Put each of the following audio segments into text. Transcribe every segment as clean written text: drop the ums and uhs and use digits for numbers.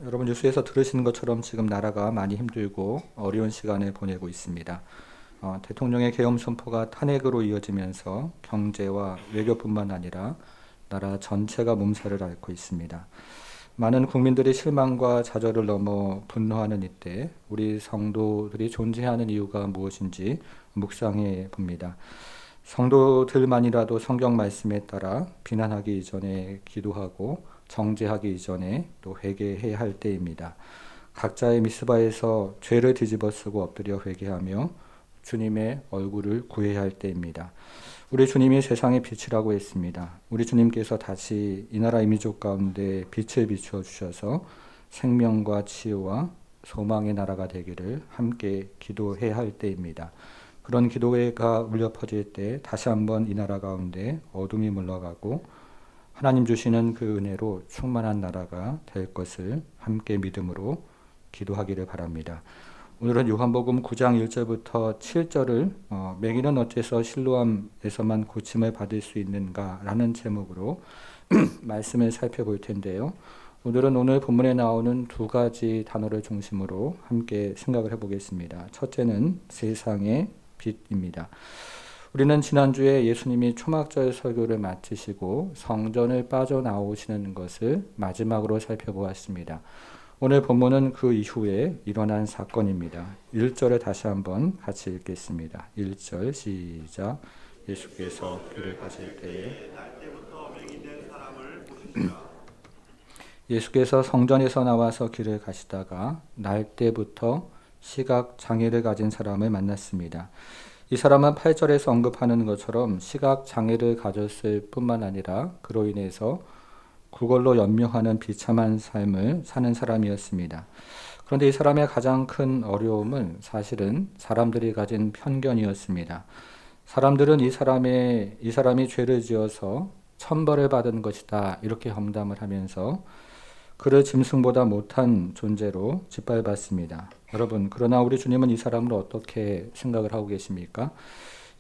여러분 뉴스에서 들으시는 것처럼 지금 나라가 많이 힘들고 어려운 시간을 보내고 있습니다. 대통령의 계엄 선포가 탄핵으로 이어지면서 경제와 외교뿐만 아니라 나라 전체가 몸살을 앓고 있습니다. 많은 국민들이 실망과 좌절을 넘어 분노하는 이때 우리 성도들이 존재하는 이유가 무엇인지 묵상해 봅니다. 성도들만이라도 성경 말씀에 따라 비난하기 이전에 기도하고 정죄하기 이전에 또 회개해야 할 때입니다. 각자의 미스바에서 죄를 뒤집어쓰고 엎드려 회개하며 주님의 얼굴을 구해야 할 때입니다. 우리 주님이 세상의 빛이라고 했습니다. 우리 주님께서 다시 이 나라 이민족 가운데 빛을 비추어 주셔서 생명과 치유와 소망의 나라가 되기를 함께 기도해야 할 때입니다. 그런 기도가 울려 퍼질 때 다시 한번 이 나라 가운데 어둠이 물러가고 하나님 주시는 그 은혜로 충만한 나라가 될 것을 함께 믿음으로 기도하기를 바랍니다. 오늘은 요한복음 9장 1절부터 7절을 맹인은 어째서 실로암에서만 고침을 받을 수 있는가 라는 제목으로 말씀을 살펴볼 텐데요. 오늘 본문에 나오는 두 가지 단어를 중심으로 함께 생각을 해보겠습니다. 첫째는 세상의 빛입니다. 우리는 지난주에 예수님이 초막절 설교를 마치시고 성전을 빠져나오시는 것을 마지막으로 살펴보았습니다. 오늘 본문은 그 이후에 일어난 사건입니다. 1절을 다시 한번 같이 읽겠습니다. 1절 시작. 예수께서 길을 가실 때에 예수께서 성전에서 나와서 길을 가시다가 날 때부터 시각 장애를 가진 사람을 만났습니다. 이 사람은 8절에서 언급하는 것처럼 시각 장애를 가졌을 뿐만 아니라 그로 인해서 그걸로 연명하는 비참한 삶을 사는 사람이었습니다. 그런데 이 사람의 가장 큰 어려움은 사실은 사람들이 가진 편견이었습니다. 사람들은 이 사람이 죄를 지어서 천벌을 받은 것이다 이렇게 험담을 하면서 그를 짐승보다 못한 존재로 짓밟았습니다. 여러분, 그러나 우리 주님은 이 사람을 어떻게 생각을 하고 계십니까?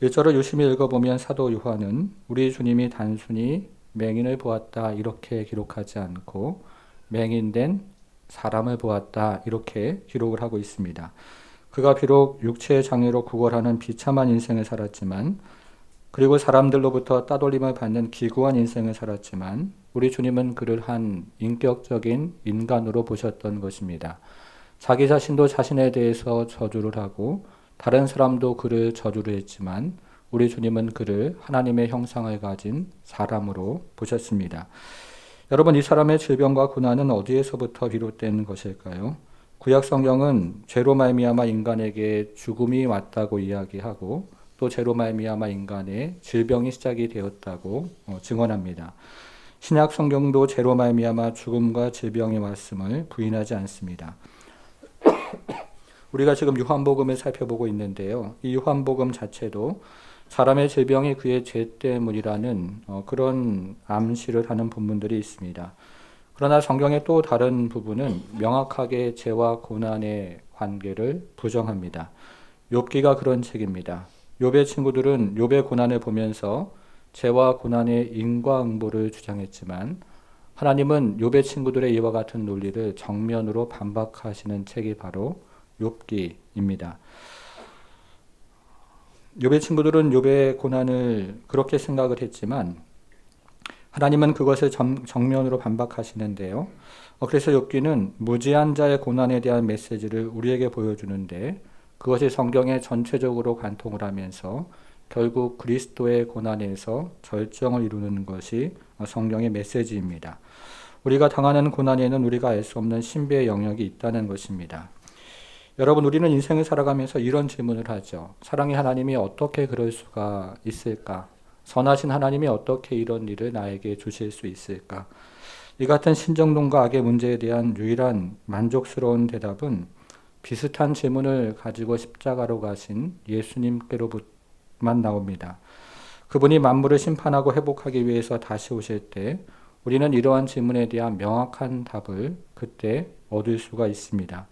1절을 유심히 읽어보면 사도 요한은 우리 주님이 단순히 맹인을 보았다 이렇게 기록하지 않고 맹인된 사람을 보았다 이렇게 기록을 하고 있습니다. 그가 비록 육체의 장애로 구걸하는 비참한 인생을 살았지만 그리고 사람들로부터 따돌림을 받는 기구한 인생을 살았지만 우리 주님은 그를 한 인격적인 인간으로 보셨던 것입니다. 자기 자신도 자신에 대해서 저주를 하고 다른 사람도 그를 저주를 했지만 우리 주님은 그를 하나님의 형상을 가진 사람으로 보셨습니다. 여러분, 이 사람의 질병과 고난은 어디에서부터 비롯된 것일까요? 구약 성경은 죄로 말미암아 인간에게 죽음이 왔다고 이야기하고 또 죄로 말미암아 인간의 질병이 시작이 되었다고 증언합니다. 신약 성경도 죄로 말미암아 죽음과 질병이 왔음을 부인하지 않습니다. 우리가 지금 요한복음을 살펴보고 있는데요. 이 요한복음 자체도 사람의 질병이 그의 죄 때문이라는 그런 암시를 하는 본문들이 있습니다. 그러나 성경의 또 다른 부분은 명확하게 죄와 고난의 관계를 부정합니다. 욥기가 그런 책입니다. 욥의 친구들은 욥의 고난을 보면서 죄와 고난의 인과응보를 주장했지만 하나님은 욥의 친구들의 이와 같은 논리를 정면으로 반박하시는 책이 바로 욥기입니다. 욥의 친구들은 욥의 고난을 그렇게 생각을 했지만 하나님은 그것을 정면으로 반박하시는데요. 그래서 욥기는 무지한 자의 고난에 대한 메시지를 우리에게 보여주는데 그것이 성경에 전체적으로 관통을 하면서 결국 그리스도의 고난에서 절정을 이루는 것이 성경의 메시지입니다. 우리가 당하는 고난에는 우리가 알 수 없는 신비의 영역이 있다는 것입니다. 여러분, 우리는 인생을 살아가면서 이런 질문을 하죠. 사랑의 하나님이 어떻게 그럴 수가 있을까? 선하신 하나님이 어떻게 이런 일을 나에게 주실 수 있을까? 이 같은 신정론과 악의 문제에 대한 유일한 만족스러운 대답은 비슷한 질문을 가지고 십자가로 가신 예수님께로만 나옵니다. 그분이 만물을 심판하고 회복하기 위해서 다시 오실 때 우리는 이러한 질문에 대한 명확한 답을 그때 얻을 수가 있습니다.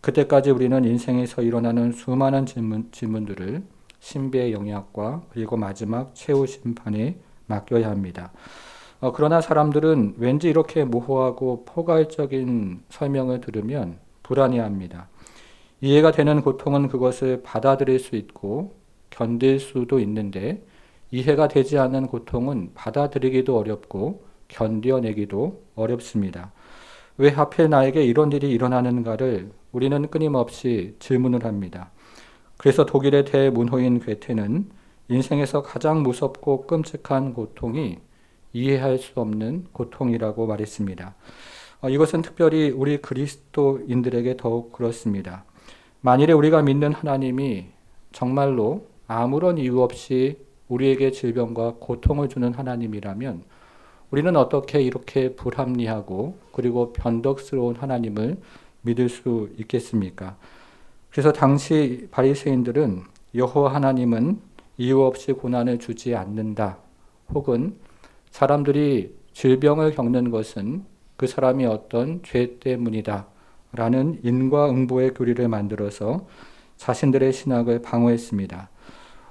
그때까지 우리는 인생에서 일어나는 수많은 질문들을 신비의 영역과 그리고 마지막 최후 심판에 맡겨야 합니다. 그러나 사람들은 왠지 이렇게 모호하고 포괄적인 설명을 들으면 불안해합니다. 이해가 되는 고통은 그것을 받아들일 수 있고 견딜 수도 있는데, 이해가 되지 않는 고통은 받아들이기도 어렵고 견뎌내기도 어렵습니다. 왜 하필 나에게 이런 일이 일어나는가를 우리는 끊임없이 질문을 합니다. 그래서 독일의 대문호인 괴테는 인생에서 가장 무섭고 끔찍한 고통이 이해할 수 없는 고통이라고 말했습니다. 이것은 특별히 우리 그리스도인들에게 더욱 그렇습니다. 만일에 우리가 믿는 하나님이 정말로 아무런 이유 없이 우리에게 질병과 고통을 주는 하나님이라면 우리는 어떻게 이렇게 불합리하고 그리고 변덕스러운 하나님을 믿을 수 있겠습니까? 그래서 당시 바리새인들은 여호와 하나님은 이유 없이 고난을 주지 않는다, 혹은 사람들이 질병을 겪는 것은 그 사람이 어떤 죄 때문이다 라는 인과응보의 교리를 만들어서 자신들의 신학을 방어했습니다.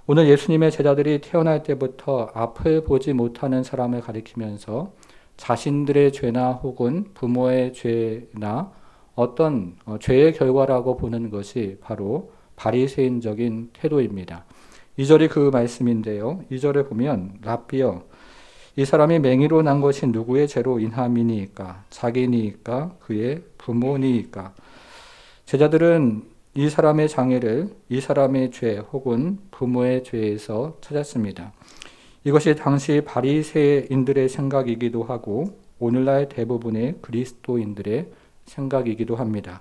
오늘 예수님의 제자들이 태어날 때부터 앞을 보지 못하는 사람을 가리키면서 자신들의 죄나 혹은 부모의 죄나 어떤 죄의 결과라고 보는 것이 바로 바리새인적인 태도입니다. 2절이 그 말씀인데요. 2절에 보면 랍비여, 이 사람이 맹의로 난 것이 누구의 죄로 인함이니까? 자기니까? 그의 부모니까? 제자들은 이 사람의 장애를 이 사람의 죄 혹은 부모의 죄에서 찾았습니다. 이것이 당시 바리새인들의 생각이기도 하고 오늘날 대부분의 그리스도인들의 생각이기도 합니다.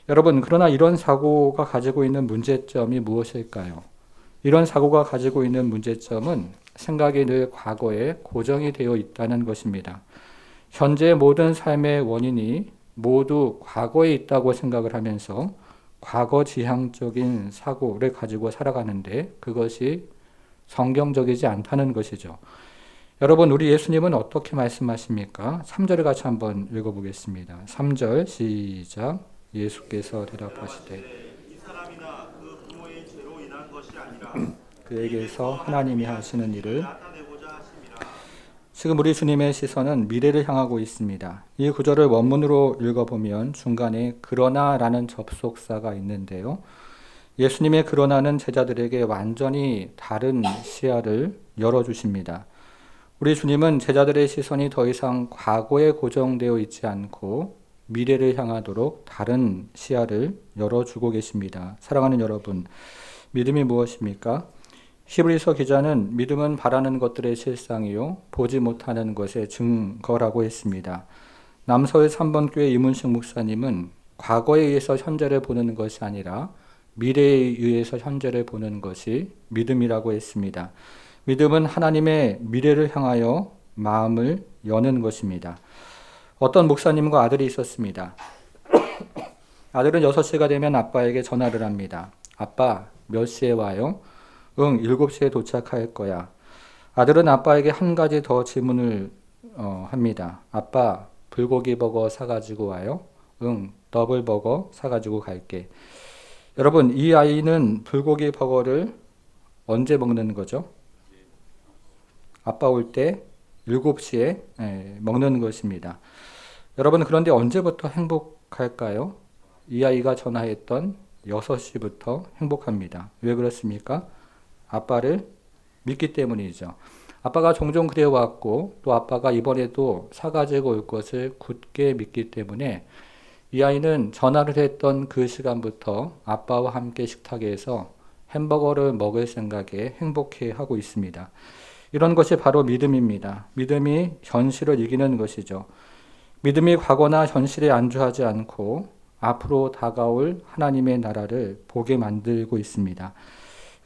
여러분, 그러나 이런 사고가 가지고 있는 문제점이 무엇일까요? 이런 사고가 가지고 있는 문제점은 생각이 늘 과거에 고정이 되어 있다는 것입니다. 현재 모든 삶의 원인이 모두 과거에 있다고 생각을 하면서 과거 지향적인 사고를 가지고 살아가는데 그것이 성경적이지 않다는 것이죠. 여러분, 우리 예수님은 어떻게 말씀하십니까? 3절을 같이 한번 읽어보겠습니다. 3절 시작. 예수께서 대답하시되 이 사람이나 그 부모의 죄로 인한 것이 아니라 그에게서 하나님이 하시는 일을. 나타내고자 하심이라. 지금 우리 주님의 시선은 미래를 향하고 있습니다. 이 구절을 원문으로 읽어보면 중간에 그러나라는 접속사가 있는데요. 예수님의 그러나는 제자들에게 완전히 다른 시야를 열어주십니다. 우리 주님은 제자들의 시선이 더 이상 과거에 고정되어 있지 않고 미래를 향하도록 다른 시야를 열어주고 계십니다. 사랑하는 여러분, 믿음이 무엇입니까? 히브리서 기자는 믿음은 바라는 것들의 실상이요 보지 못하는 것의 증거라고 했습니다. 남서울 3번 교회 이문식 목사님은 과거에 의해서 현재를 보는 것이 아니라 미래에 의해서 현재를 보는 것이 믿음이라고 했습니다. 믿음은 하나님의 미래를 향하여 마음을 여는 것입니다. 어떤 목사님과 아들이 있었습니다. 아들은 6시가 되면 아빠에게 전화를 합니다. 아빠, 몇 시에 와요? 응, 7시에 도착할 거야. 아들은 아빠에게 한 가지 더 질문을 합니다. 아빠, 불고기 버거 사가지고 와요? 응, 더블 버거 사가지고 갈게. 여러분, 이 아이는 불고기 버거를 언제 먹는 거죠? 아빠 올 때 7시에 먹는 것입니다. 여러분, 그런데 언제부터 행복할까요? 이 아이가 전화했던 6시부터 행복합니다. 왜 그렇습니까? 아빠를 믿기 때문이죠. 아빠가 종종 그래왔고 또 아빠가 이번에도 사가지고 올 것을 굳게 믿기 때문에 이 아이는 전화를 했던 그 시간부터 아빠와 함께 식탁에서 햄버거를 먹을 생각에 행복해하고 있습니다. 이런 것이 바로 믿음입니다. 믿음이 현실을 이기는 것이죠. 믿음이 과거나 현실에 안주하지 않고 앞으로 다가올 하나님의 나라를 보게 만들고 있습니다.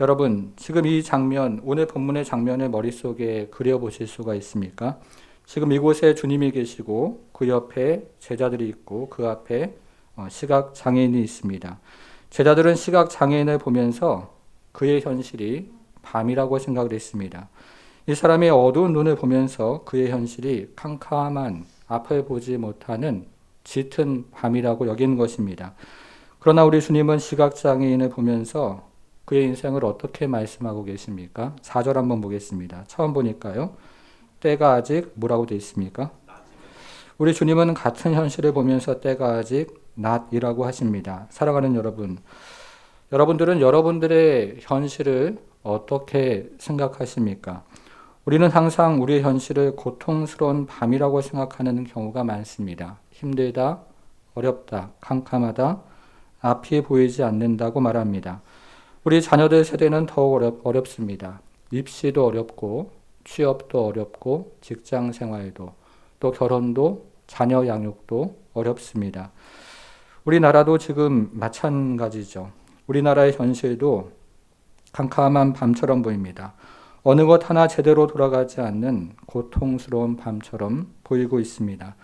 여러분, 지금 이 장면, 오늘 본문의 장면을 머릿속에 그려보실 수가 있습니까? 지금 이곳에 주님이 계시고 그 옆에 제자들이 있고 그 앞에 시각장애인이 있습니다. 제자들은 시각장애인을 보면서 그의 현실이 밤이라고 생각을 했습니다. 이 사람의 어두운 눈을 보면서 그의 현실이 캄캄한 앞을 보지 못하는 짙은 밤이라고 여긴 것입니다. 그러나 우리 주님은 시각장애인을 보면서 그의 인생을 어떻게 말씀하고 계십니까? 4절 한번 보겠습니다. 처음 보니까요. 때가 아직 뭐라고 되어 있습니까? 우리 주님은 같은 현실을 보면서 때가 아직 낫이라고 하십니다. 사랑하는 여러분, 여러분들은 여러분들의 현실을 어떻게 생각하십니까? 우리는 항상 우리의 현실을 고통스러운 밤이라고 생각하는 경우가 많습니다. 힘들다, 어렵다, 캄캄하다, 앞이 보이지 않는다고 말합니다. 우리 자녀들 세대는 더욱 어렵습니다. 입시도 어렵고, 취업도 어렵고, 직장 생활도, 또 결혼도, 자녀 양육도 어렵습니다. 우리나라도 지금 마찬가지죠. 우리나라의 현실도 캄캄한 밤처럼 보입니다. 어느 것 하나 제대로 돌아가지 않는 고통스러운 밤처럼 보이고 있습니다.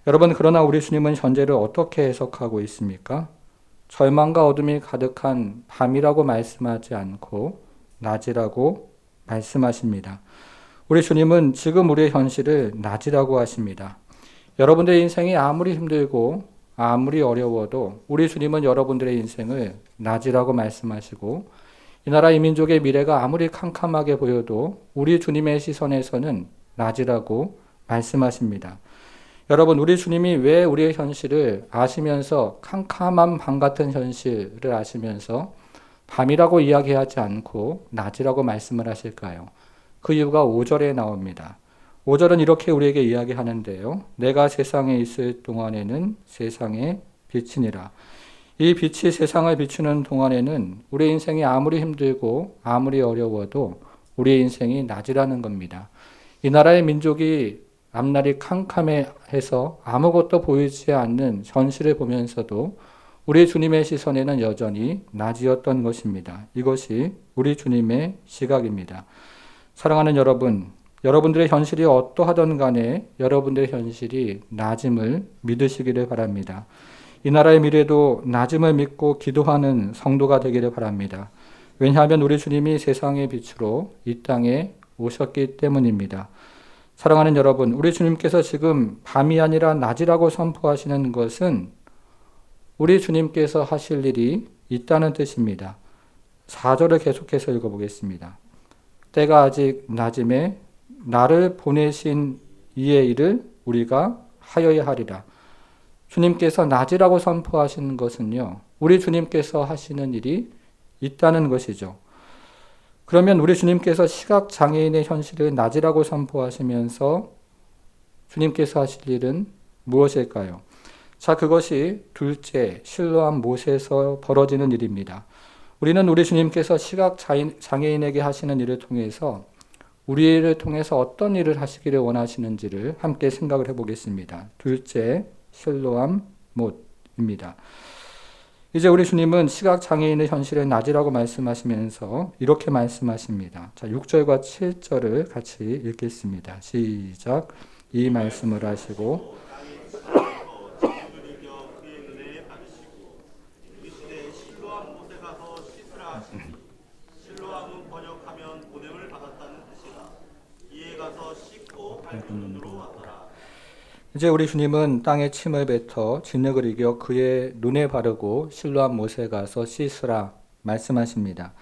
여러분, 그러나 우리 주님은 현재를 어떻게 해석하고 있습니까? 절망과 어둠이 가득한 밤이라고 말씀하지 않고 낮이라고 말씀하십니다. 우리 주님은 지금 우리의 현실을 낮이라고 하십니다. 여러분들의 인생이 아무리 힘들고 아무리 어려워도 우리 주님은 여러분들의 인생을 낮이라고 말씀하시고, 이 나라 이 민족의 미래가 아무리 캄캄하게 보여도 우리 주님의 시선에서는 낮이라고 말씀하십니다. 여러분, 우리 주님이 왜 우리의 현실을 아시면서, 캄캄한 밤 같은 현실을 아시면서 밤이라고 이야기하지 않고 낮이라고 말씀을 하실까요? 그 이유가 5절에 나옵니다. 5절은 이렇게 우리에게 이야기하는데요. 내가 세상에 있을 동안에는 세상의 빛이니라. 이 빛이 세상을 비추는 동안에는 우리 인생이 아무리 힘들고 아무리 어려워도 우리 인생이 낮이라는 겁니다. 이 나라의 민족이 앞날이 캄캄해서 아무것도 보이지 않는 현실을 보면서도 우리 주님의 시선에는 여전히 낮이었던 것입니다. 이것이 우리 주님의 시각입니다. 사랑하는 여러분, 여러분들의 현실이 어떠하든 간에 여러분들의 현실이 낮음을 믿으시기를 바랍니다. 이 나라의 미래도 낮음을 믿고 기도하는 성도가 되기를 바랍니다. 왜냐하면 우리 주님이 세상의 빛으로 이 땅에 오셨기 때문입니다. 사랑하는 여러분, 우리 주님께서 지금 밤이 아니라 낮이라고 선포하시는 것은 우리 주님께서 하실 일이 있다는 뜻입니다. 4절을 계속해서 읽어보겠습니다. 때가 아직 낮음에 나를 보내신 이의 일을 우리가 하여야 하리라. 주님께서 낮이라고 선포하시는 것은요, 우리 주님께서 하시는 일이 있다는 것이죠. 그러면 우리 주님께서 시각장애인의 현실을 낮이라고 선포하시면서 주님께서 하실 일은 무엇일까요? 자, 그것이 둘째, 실로암 못에서 벌어지는 일입니다. 우리는 우리 주님께서 시각장애인에게 하시는 일을 통해서 우리를 통해서 어떤 일을 하시기를 원하시는지를 함께 생각을 해보겠습니다. 둘째, 실로암 못입니다. 이제 우리 주님은 시각장애인의 현실을 낮이라고 말씀하시면서 이렇게 말씀하십니다. 자, 6절과 7절을 같이 읽겠습니다. 시작. 이 말씀을 하시고 실로암은 번역하면 보냄을 받았다는 뜻이다. 이에 가서 씻고 밝은 눈으로 왔더라. 이제 우리 주님은 땅에 침을 뱉어 진흙을 이겨 그의 눈에 바르고 실로암 못에 가서 씻으라 말씀하십니다.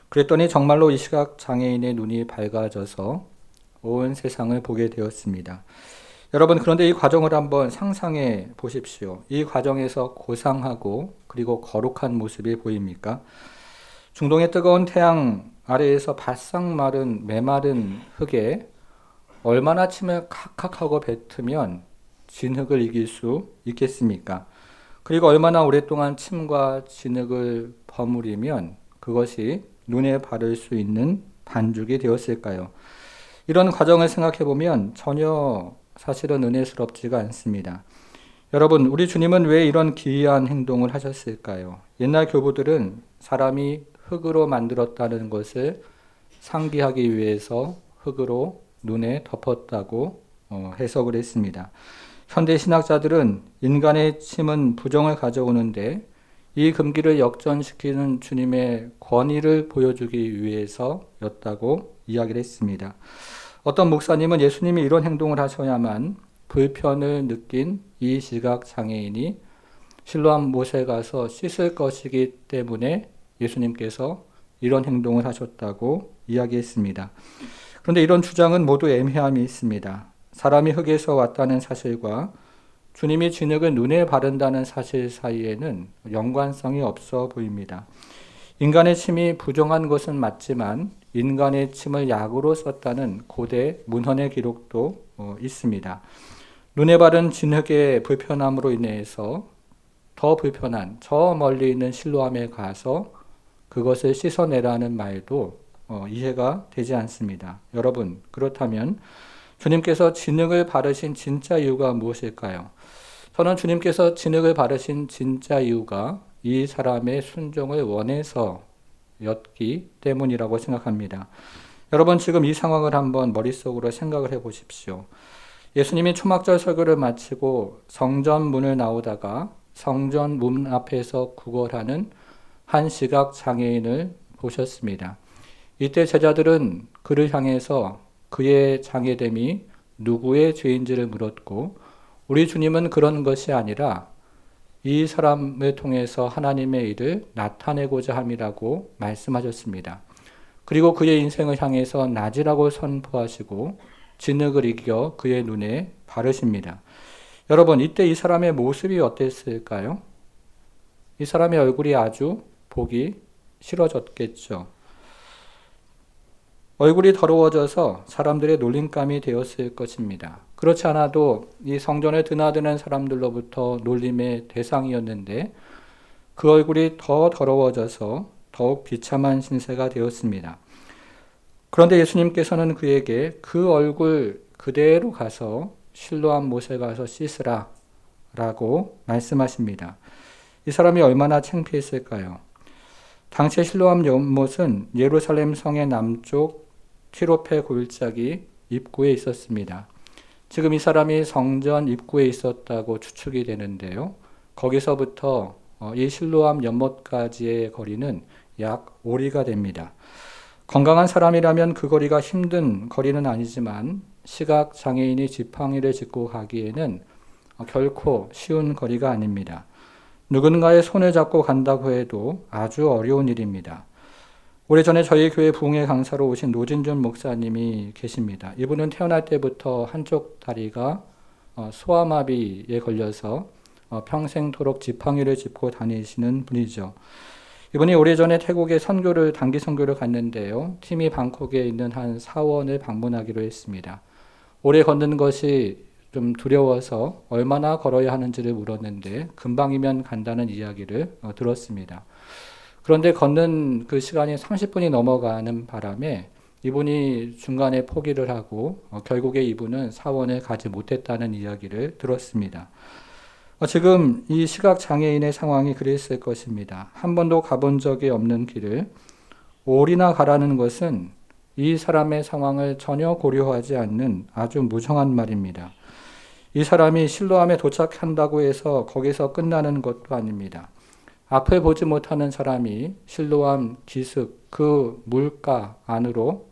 그랬더니 정말로 이 시각 장애인의 눈이 밝아져서 온 세상을 보게 되었습니다. 여러분, 그런데 이 과정을 한번 상상해 보십시오. 이 과정에서 고상하고 그리고 거룩한 모습이 보입니까? 중동의 뜨거운 태양 아래에서 바싹 마른 메마른 흙에 얼마나 침을 칵칵하고 뱉으면 진흙을 이길 수 있겠습니까? 그리고 얼마나 오랫동안 침과 진흙을 버무리면 그것이 눈에 바를 수 있는 반죽이 되었을까요? 이런 과정을 생각해 보면 전혀 사실은 은혜스럽지가 않습니다. 여러분, 우리 주님은 왜 이런 기이한 행동을 하셨을까요? 옛날 교부들은 사람이 흙으로 만들었다는 것을 상기하기 위해서 흙으로 눈에 덮었다고 해석을 했습니다. 현대 신학자들은 인간의 침은 부정을 가져오는데 이 금기를 역전시키는 주님의 권위를 보여주기 위해서였다고 이야기를 했습니다. 어떤 목사님은 예수님이 이런 행동을 하셔야만 불편을 느낀 이 시각장애인이 실로암 못에 가서 씻을 것이기 때문에 예수님께서 이런 행동을 하셨다고 이야기했습니다. 그런데 이런 주장은 모두 애매함이 있습니다. 사람이 흙에서 왔다는 사실과 주님이 진흙을 눈에 바른다는 사실 사이에는 연관성이 없어 보입니다. 인간의 침이 부정한 것은 맞지만 인간의 침을 약으로 썼다는 고대 문헌의 기록도 있습니다. 눈에 바른 진흙의 불편함으로 인해서 더 불편한 저 멀리 있는 실로암에 가서 그것을 씻어내라는 말도 이해가 되지 않습니다. 여러분, 그렇다면 주님께서 진흙을 바르신 진짜 이유가 무엇일까요? 저는 주님께서 진흙을 바르신 진짜 이유가 이 사람의 순종을 원해서였기 때문이라고 생각합니다. 여러분, 지금 이 상황을 한번 머릿속으로 생각을 해 보십시오. 예수님이 초막절 설교를 마치고 성전 문을 나오다가 성전 문 앞에서 구걸하는 한 시각 장애인을 보셨습니다. 이때 제자들은 그를 향해서 그의 장애됨이 누구의 죄인지를 물었고, 우리 주님은 그런 것이 아니라 이 사람을 통해서 하나님의 일을 나타내고자 함이라고 말씀하셨습니다. 그리고 그의 인생을 향해서 낮이라고 선포하시고 진흙을 이겨 그의 눈에 바르십니다. 여러분, 이때 이 사람의 모습이 어땠을까요? 이 사람의 얼굴이 아주 보기 싫어졌겠죠. 얼굴이 더러워져서 사람들의 놀림감이 되었을 것입니다. 그렇지 않아도 이 성전을 드나드는 사람들로부터 놀림의 대상이었는데 그 얼굴이 더 더러워져서 더욱 비참한 신세가 되었습니다. 그런데 예수님께서는 그에게 그 얼굴 그대로 가서 실로암 못에 가서 씻으라 라고 말씀하십니다. 이 사람이 얼마나 창피했을까요? 당시 실로암 연못은 예루살렘 성의 남쪽 티로페 골짜기 입구에 있었습니다. 지금 이 사람이 성전 입구에 있었다고 추측이 되는데요. 거기서부터 이 실로암 연못까지의 거리는 약 5리가 됩니다. 건강한 사람이라면 그 거리가 힘든 거리는 아니지만 시각 장애인이 지팡이를 짚고 가기에는 결코 쉬운 거리가 아닙니다. 누군가의 손을 잡고 간다고 해도 아주 어려운 일입니다. 오래전에 저희 교회 부흥회 강사로 오신 노진준 목사님이 계십니다. 이분은 태어날 때부터 한쪽 다리가 소아마비에 걸려서 평생토록 지팡이를 짚고 다니시는 분이죠. 이분이 오래전에 태국에 단기 선교를 갔는데요. 팀이 방콕에 있는 한 사원을 방문하기로 했습니다. 오래 걷는 것이 좀 두려워서 얼마나 걸어야 하는지를 물었는데 금방이면 간다는 이야기를 들었습니다. 그런데 걷는 그 시간이 30분이 넘어가는 바람에 이분이 중간에 포기를 하고 결국에 이분은 사원을 가지 못했다는 이야기를 들었습니다. 지금 이 시각장애인의 상황이 그랬을 것입니다. 한 번도 가본 적이 없는 길을 5리나 가라는 것은 이 사람의 상황을 전혀 고려하지 않는 아주 무정한 말입니다. 이 사람이 실로암에 도착한다고 해서 거기서 끝나는 것도 아닙니다. 앞을 보지 못하는 사람이 실로암 기슭 그 물가 안으로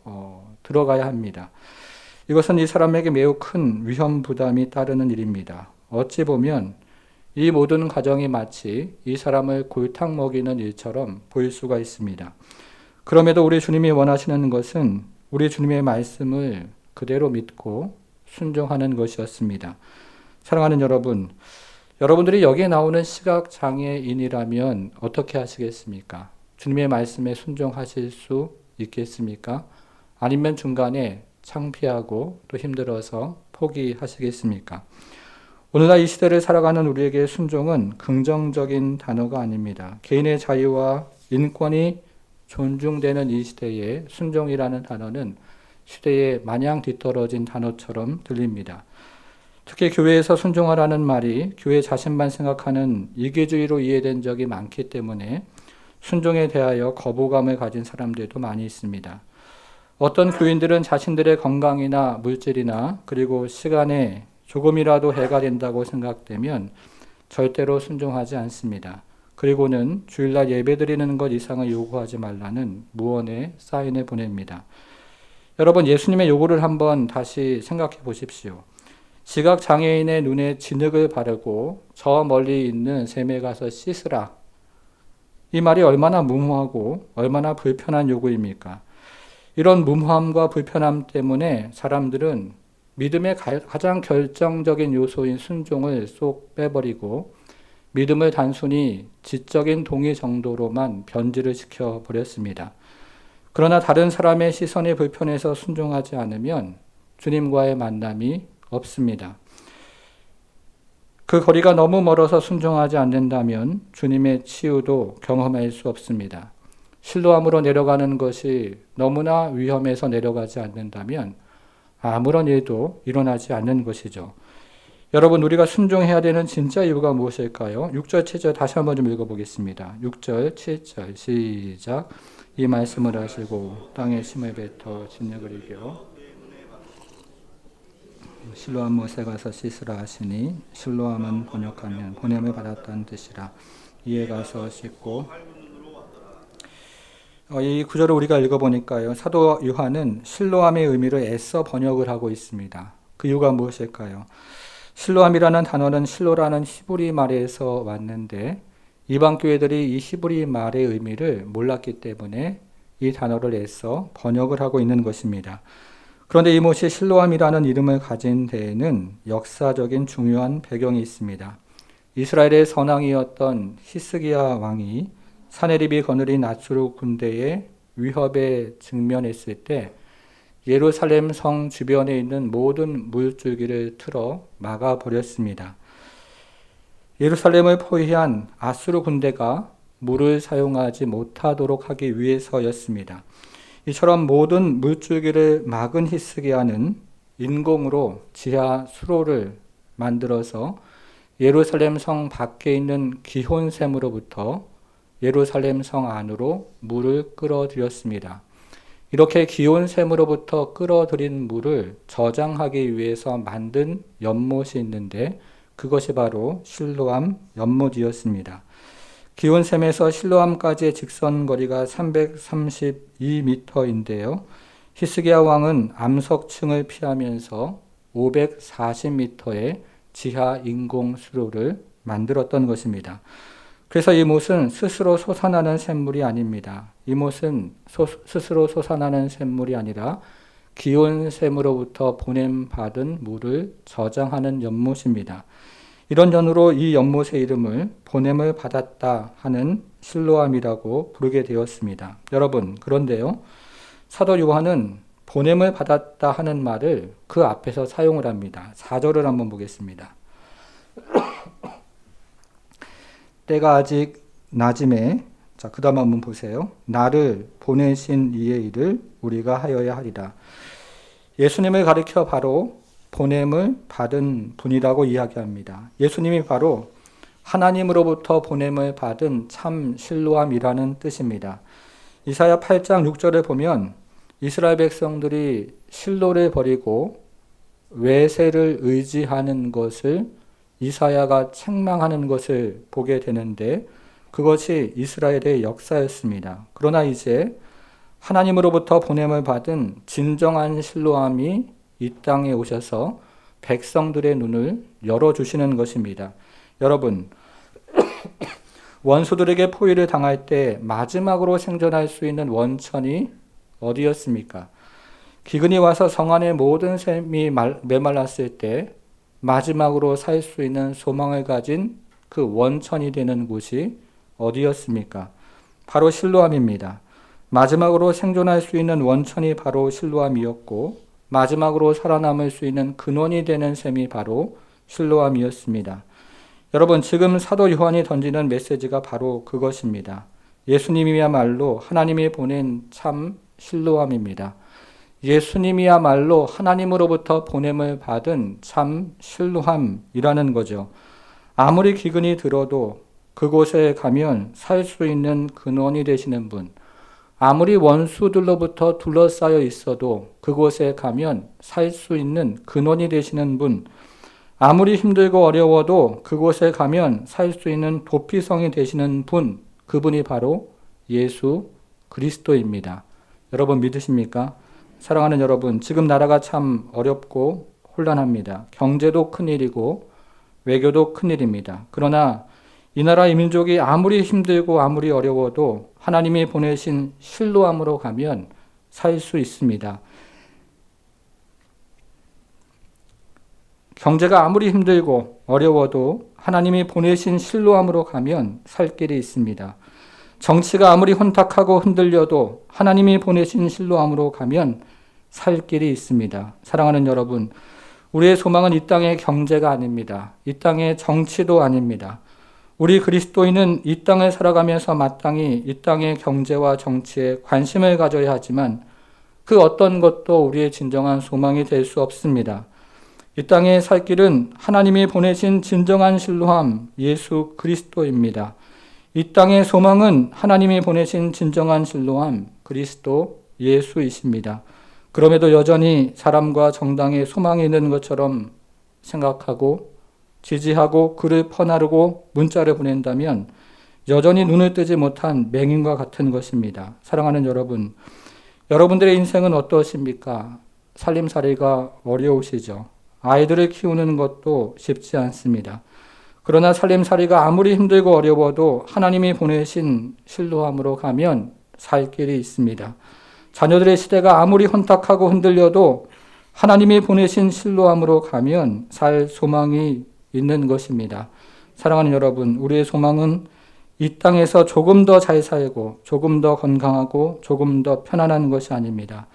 들어가야 합니다. 이것은 이 사람에게 매우 큰 위험 부담이 따르는 일입니다. 어찌 보면 이 모든 과정이 마치 이 사람을 골탕 먹이는 일처럼 보일 수가 있습니다. 그럼에도 우리 주님이 원하시는 것은 우리 주님의 말씀을 그대로 믿고 순종하는 것이었습니다. 사랑하는 여러분, 여러분들이 여기에 나오는 시각장애인이라면 어떻게 하시겠습니까? 주님의 말씀에 순종하실 수 있겠습니까? 아니면 중간에 창피하고 또 힘들어서 포기하시겠습니까? 오늘날 이 시대를 살아가는 우리에게 순종은 긍정적인 단어가 아닙니다. 개인의 자유와 인권이 존중되는 이 시대에 순종이라는 단어는 시대에 마냥 뒤떨어진 단어처럼 들립니다. 특히 교회에서 순종하라는 말이 교회 자신만 생각하는 이기주의로 이해된 적이 많기 때문에 순종에 대하여 거부감을 가진 사람들도 많이 있습니다. 어떤 교인들은 자신들의 건강이나 물질이나 그리고 시간에 조금이라도 해가 된다고 생각되면 절대로 순종하지 않습니다. 그리고는 주일날 예배드리는 것 이상을 요구하지 말라는 무언의 사인을 보냅니다. 여러분, 예수님의 요구를 한번 다시 생각해 보십시오. 시각장애인의 눈에 진흙을 바르고 저 멀리 있는 샘에 가서 씻으라. 이 말이 얼마나 무모하고 얼마나 불편한 요구입니까? 이런 무모함과 불편함 때문에 사람들은 믿음의 가장 결정적인 요소인 순종을 쏙 빼버리고 믿음을 단순히 지적인 동의 정도로만 변질을 시켜버렸습니다. 그러나 다른 사람의 시선이 불편해서 순종하지 않으면 주님과의 만남이 없습니다. 그 거리가 너무 멀어서 순종하지 않는다면 주님의 치유도 경험할 수 없습니다. 실로암으로 내려가는 것이 너무나 위험해서 내려가지 않는다면 아무런 일도 일어나지 않는 것이죠. 여러분, 우리가 순종해야 되는 진짜 이유가 무엇일까요? 6절, 7절 다시 한번 좀 읽어보겠습니다. 6절, 7절 시작. 이 말씀을 하시고 땅에 심을 뱉어 진흙을 이겨 실로암 못에 가서 씻으라 하시니 실로암은 번역하면 보냄을 받았다는 뜻이라. 이에 가서 씻고 이 구절을 우리가 읽어보니까요, 사도 요한은 실로암의 의미를 애써 번역을 하고 있습니다. 그 이유가 무엇일까요? 실로암이라는 단어는 실로라는 히브리 말에서 왔는데 이방 교회들이 이 히브리 말의 의미를 몰랐기 때문에 이 단어를 애써 번역을 하고 있는 것입니다. 그런데 이 못이 실로암이라는 이름을 가진 데에는 역사적인 중요한 배경이 있습니다. 이스라엘의 선왕이었던 히스기야 왕이 사네립이 거느린 아수르 군대의 위협에 직면했을 때 예루살렘 성 주변에 있는 모든 물줄기를 틀어 막아버렸습니다. 예루살렘을 포위한 아수르 군대가 물을 사용하지 못하도록 하기 위해서였습니다. 이처럼 모든 물줄기를 막은 히스기야는 인공으로 지하 수로를 만들어서 예루살렘 성 밖에 있는 기혼샘으로부터 예루살렘 성 안으로 물을 끌어들였습니다. 이렇게 기온샘으로부터 끌어들인 물을 저장하기 위해서 만든 연못이 있는데 그것이 바로 실로암 연못이었습니다. 기온샘에서 실로암까지의 직선 거리가 332m인데요. 히스기야 왕은 암석층을 피하면서 540m의 지하 인공 수로를 만들었던 것입니다. 그래서 이 못은 스스로 솟아나는 샘물이 아닙니다. 이 못은 스스로 솟아나는 샘물이 아니라 기온샘으로부터 보냄받은 물을 저장하는 연못입니다. 이런 연으로 이 연못의 이름을 보냄을 받았다 하는 실로암이라고 부르게 되었습니다. 여러분, 그런데요, 사도 요한은 보냄을 받았다 하는 말을 그 앞에서 사용을 합니다. 4절을 한번 보겠습니다. 때가 아직 낮음에, 자, 그 다음 한번 보세요. 나를 보내신 이의 일을 우리가 하여야 하리라. 예수님을 가리켜 바로 보냄을 받은 분이라고 이야기합니다. 예수님이 바로 하나님으로부터 보냄을 받은 참 실로암이라는 뜻입니다. 이사야 8장 6절을 보면 이스라엘 백성들이 실로를 버리고 외세를 의지하는 것을 이사야가 책망하는 것을 보게 되는데 그것이 이스라엘의 역사였습니다. 그러나 이제 하나님으로부터 보냄을 받은 진정한 실로암이 이 땅에 오셔서 백성들의 눈을 열어주시는 것입니다. 여러분, 원수들에게 포위를 당할 때 마지막으로 생존할 수 있는 원천이 어디였습니까? 기근이 와서 성 안의 모든 샘이 메말랐을 때 마지막으로 살 수 있는 소망을 가진 그 원천이 되는 곳이 어디였습니까? 바로 실로암입니다. 마지막으로 생존할 수 있는 원천이 바로 실로암이었고 마지막으로 살아남을 수 있는 근원이 되는 셈이 바로 실로암이었습니다. 여러분, 지금 사도 요한이 던지는 메시지가 바로 그것입니다. 예수님이야말로 하나님이 보낸 참 실로암입니다. 예수님이야말로 하나님으로부터 보냄을 받은 참 실로암이라는 거죠. 아무리 기근이 들어도 그곳에 가면 살 수 있는 근원이 되시는 분, 아무리 원수들로부터 둘러싸여 있어도 그곳에 가면 살 수 있는 근원이 되시는 분, 아무리 힘들고 어려워도 그곳에 가면 살 수 있는 도피성이 되시는 분, 그분이 바로 예수 그리스도입니다. 여러분 믿으십니까? 사랑하는 여러분, 지금 나라가 참 어렵고 혼란합니다. 경제도 큰일이고 외교도 큰일입니다. 그러나 이 나라 이 민족이 아무리 힘들고 아무리 어려워도 하나님이 보내신 실로암으로 가면 살 수 있습니다. 경제가 아무리 힘들고 어려워도 하나님이 보내신 실로암으로 가면 살 길이 있습니다. 정치가 아무리 혼탁하고 흔들려도 하나님이 보내신 실로암으로 가면 살 길이 있습니다. 사랑하는 여러분, 우리의 소망은 이 땅의 경제가 아닙니다. 이 땅의 정치도 아닙니다. 우리 그리스도인은 이 땅을 살아가면서 마땅히 이 땅의 경제와 정치에 관심을 가져야 하지만 그 어떤 것도 우리의 진정한 소망이 될 수 없습니다. 이 땅의 살 길은 하나님이 보내신 진정한 실로암 예수 그리스도입니다. 이 땅의 소망은 하나님이 보내신 진정한 실로암 그리스도 예수이십니다. 그럼에도 여전히 사람과 정당에 소망이 있는 것처럼 생각하고 지지하고 글을 퍼나르고 문자를 보낸다면 여전히 눈을 뜨지 못한 맹인과 같은 것입니다. 사랑하는 여러분, 여러분들의 인생은 어떠십니까? 살림살이가 어려우시죠? 아이들을 키우는 것도 쉽지 않습니다. 그러나 살림살이가 아무리 힘들고 어려워도 하나님이 보내신 실로암으로 가면 살 길이 있습니다. 자녀들의 시대가 아무리 혼탁하고 흔들려도 하나님이 보내신 실로암으로 가면 살 소망이 있는 것입니다. 사랑하는 여러분, 우리의 소망은 이 땅에서 조금 더 잘 살고 조금 더 건강하고 조금 더 편안한 것이 아닙니다.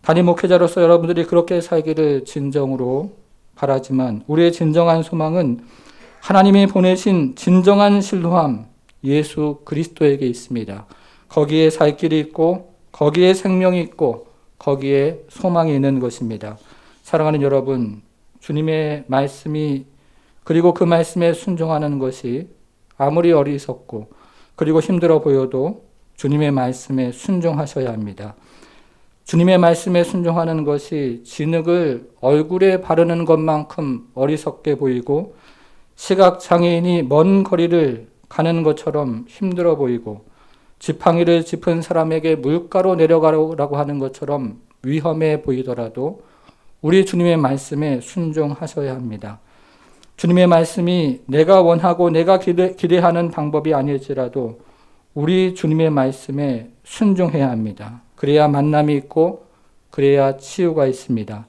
담임 목회자로서 여러분들이 그렇게 살기를 진정으로 바라지만 우리의 진정한 소망은 하나님이 보내신 진정한 실로암 예수 그리스도에게 있습니다. 거기에 살 길이 있고 거기에 생명이 있고 거기에 소망이 있는 것입니다. 사랑하는 여러분, 주님의 말씀이 그리고 그 말씀에 순종하는 것이 아무리 어리석고 그리고 힘들어 보여도 주님의 말씀에 순종하셔야 합니다. 주님의 말씀에 순종하는 것이 진흙을 얼굴에 바르는 것만큼 어리석게 보이고 시각장애인이 먼 거리를 가는 것처럼 힘들어 보이고 지팡이를 짚은 사람에게 물가로 내려가라고 하는 것처럼 위험해 보이더라도 우리 주님의 말씀에 순종하셔야 합니다. 주님의 말씀이 내가 원하고 내가 기대하는 방법이 아닐지라도 우리 주님의 말씀에 순종해야 합니다. 그래야 만남이 있고 그래야 치유가 있습니다.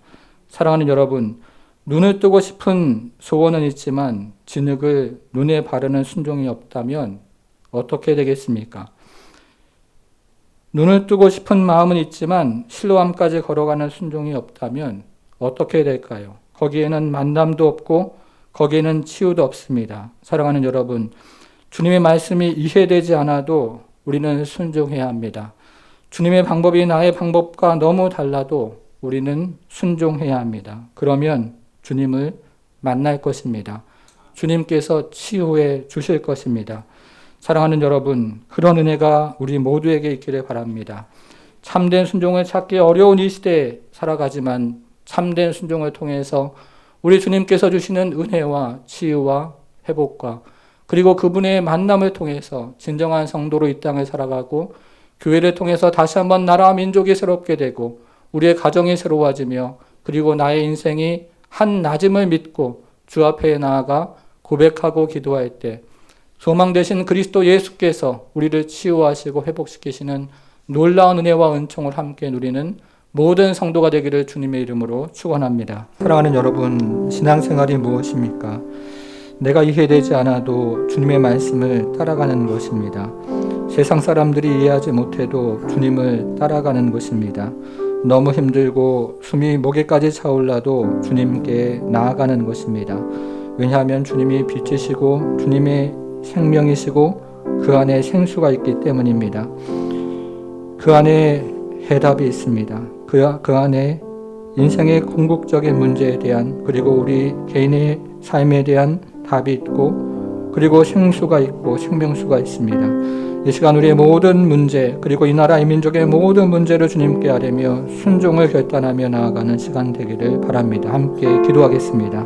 사랑하는 여러분, 눈을 뜨고 싶은 소원은 있지만 진흙을 눈에 바르는 순종이 없다면 어떻게 되겠습니까? 눈을 뜨고 싶은 마음은 있지만 실로암까지 걸어가는 순종이 없다면 어떻게 될까요? 거기에는 만남도 없고 거기에는 치유도 없습니다. 사랑하는 여러분, 주님의 말씀이 이해되지 않아도 우리는 순종해야 합니다. 주님의 방법이 나의 방법과 너무 달라도 우리는 순종해야 합니다. 그러면 주님을 만날 것입니다. 주님께서 치유해 주실 것입니다. 사랑하는 여러분, 그런 은혜가 우리 모두에게 있기를 바랍니다. 참된 순종을 찾기 어려운 이 시대에 살아가지만 참된 순종을 통해서 우리 주님께서 주시는 은혜와 치유와 회복과 그리고 그분의 만남을 통해서 진정한 성도로 이 땅을 살아가고 교회를 통해서 다시 한번 나라와 민족이 새롭게 되고 우리의 가정이 새로워지며 그리고 나의 인생이 한 낮음을 믿고 주 앞에 나아가 고백하고 기도할 때 소망 되신 그리스도 예수께서 우리를 치유하시고 회복시키시는 놀라운 은혜와 은총을 함께 누리는 모든 성도가 되기를 주님의 이름으로 축원합니다. 사랑하는 여러분, 신앙생활이 무엇입니까? 내가 이해되지 않아도 주님의 말씀을 따라가는 것입니다. 세상 사람들이 이해하지 못해도 주님을 따라가는 것입니다. 너무 힘들고 숨이 목에까지 차올라도 주님께 나아가는 것입니다. 왜냐하면 주님이 빛이시고 주님의 생명이시고 그 안에 생수가 있기 때문입니다. 그 안에 해답이 있습니다. 그 안에 인생의 궁극적인 문제에 대한 그리고 우리 개인의 삶에 대한 답이 있고 그리고 생수가 있고 생명수가 있습니다. 이 시간 우리의 모든 문제 그리고 이 나라 이 민족의 모든 문제를 주님께 아뢰며 순종을 결단하며 나아가는 시간 되기를 바랍니다. 함께 기도하겠습니다.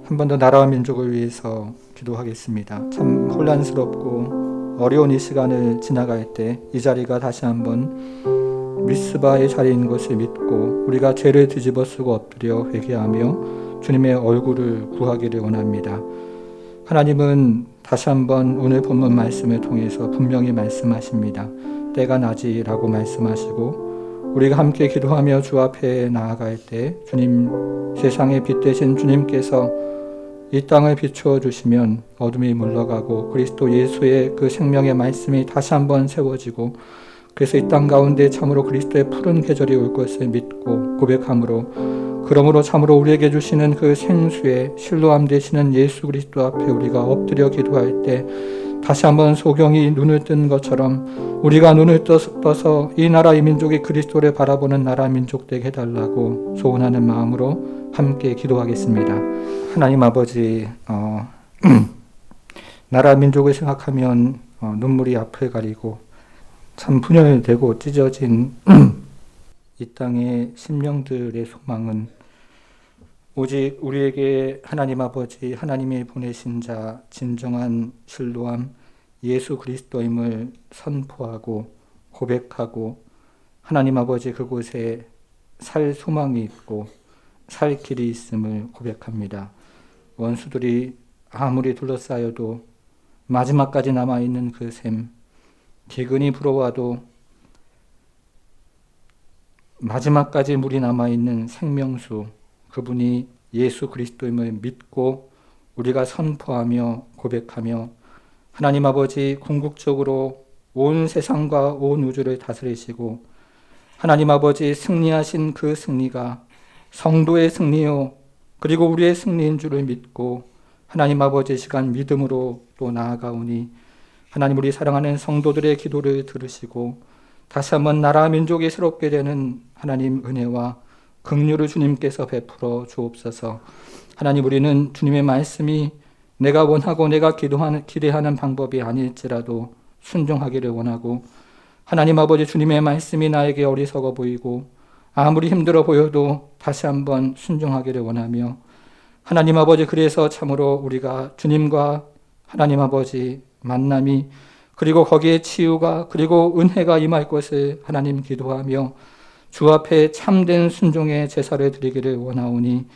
한 번 더 나라와 민족을 위해서 기도하겠습니다. 참 혼란스럽고 어려운 이 시간을 지나갈 때 이 자리가 다시 한번 미스바의 자리인 것을 믿고 우리가 죄를 뒤집어 쓰고 엎드려 회개하며 주님의 얼굴을 구하기를 원합니다. 하나님은 다시 한번 오늘 본문 말씀을 통해서 분명히 말씀하십니다. 때가 나지라고 말씀하시고 우리가 함께 기도하며 주 앞에 나아갈 때 주님, 세상의 빛 되신 주님께서 이 땅을 비추어 주시면 어둠이 물러가고 그리스도 예수의 그 생명의 말씀이 다시 한번 세워지고, 그래서 이 땅 가운데 참으로 그리스도의 푸른 계절이 올 것을 믿고 고백함으로, 그러므로 참으로 우리에게 주시는 그 생수의 실로암 되시는 예수 그리스도 앞에 우리가 엎드려 기도할 때 다시 한번 소경이 눈을 뜬 것처럼 우리가 눈을 떠서 이 나라 이 민족이 그리스도를 바라보는 나라 민족 되게 해달라고 소원하는 마음으로 함께 기도하겠습니다. 하나님 아버지, 나라 민족을 생각하면 눈물이 앞을 가리고 참 분열되고 찢어진 이 땅의 심령들의 소망은 오직 우리에게 하나님 아버지, 하나님이 보내신 자 진정한 실로암 예수 그리스도임을 선포하고 고백하고, 하나님 아버지 그곳에 살 소망이 있고 살 길이 있음을 고백합니다. 원수들이 아무리 둘러싸여도 마지막까지 남아있는 그 샘, 기근이 불어와도 마지막까지 물이 남아있는 생명수, 그분이 예수 그리스도임을 믿고 우리가 선포하며 고백하며 하나님 아버지 궁극적으로 온 세상과 온 우주를 다스리시고 하나님 아버지 승리하신 그 승리가 성도의 승리요 그리고 우리의 승리인 줄을 믿고 하나님 아버지 시간 믿음으로 또 나아가오니, 하나님 우리 사랑하는 성도들의 기도를 들으시고 다시 한번 나라 민족이 새롭게 되는 하나님 은혜와 긍휼을 주님께서 베풀어 주옵소서. 하나님, 우리는 주님의 말씀이 내가 원하고 내가 기대하는 방법이 아닐지라도 순종하기를 원하고, 하나님 아버지 주님의 말씀이 나에게 어리석어 보이고 아무리 힘들어 보여도 다시 한번 순종하기를 원하며, 하나님 아버지 그래서 참으로 우리가 주님과 하나님 아버지 만남이 그리고 거기에 치유가 그리고 은혜가 임할 것을 하나님 기도하며 주 앞에 참된 순종의 제사를 드리기를 원하오니,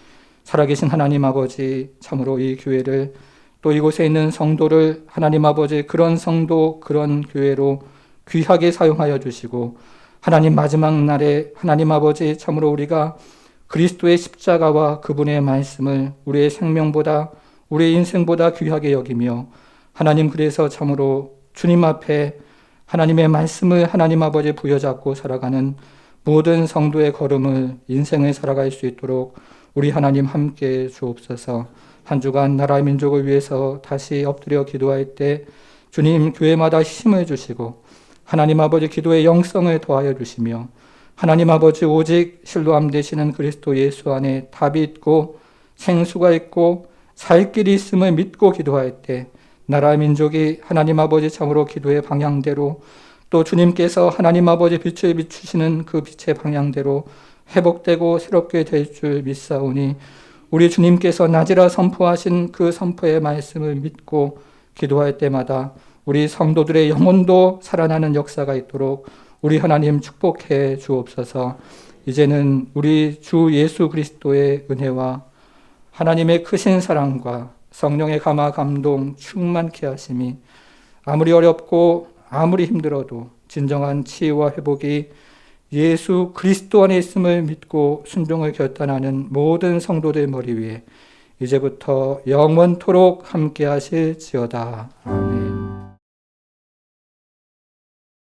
살아계신 하나님 아버지 참으로 이 교회를 또 이곳에 있는 성도를 하나님 아버지 그런 성도 그런 교회로 귀하게 사용하여 주시고, 하나님 마지막 날에 하나님 아버지 참으로 우리가 그리스도의 십자가와 그분의 말씀을 우리의 생명보다 우리의 인생보다 귀하게 여기며, 하나님 그래서 참으로 주님 앞에 하나님의 말씀을 하나님 아버지 부여잡고 살아가는 모든 성도의 걸음을 인생을 살아갈 수 있도록 우리 하나님 함께 주옵소서. 한 주간 나라 민족을 위해서 다시 엎드려 기도할 때 주님 교회마다 힘을 주시고 하나님 아버지 기도의 영성을 더하여 주시며, 하나님 아버지 오직 실로암 되시는 그리스도 예수 안에 답이 있고 생수가 있고 살 길이 있음을 믿고 기도할 때 나라 민족이 하나님 아버지 참으로 기도의 방향대로 또 주님께서 하나님 아버지 빛을 비추시는 그 빛의 방향대로 회복되고 새롭게 될 줄 믿사오니, 우리 주님께서 낮이라 선포하신 그 선포의 말씀을 믿고 기도할 때마다 우리 성도들의 영혼도 살아나는 역사가 있도록 우리 하나님 축복해 주옵소서. 이제는 우리 주 예수 그리스도의 은혜와 하나님의 크신 사랑과 성령의 감화 감동 충만케 하심이 아무리 어렵고 아무리 힘들어도 진정한 치유와 회복이 예수 그리스도 안에 있음을 믿고 순종을 결단하는 모든 성도들 머리 위에 이제부터 영원토록 함께 하실지어다. 아멘.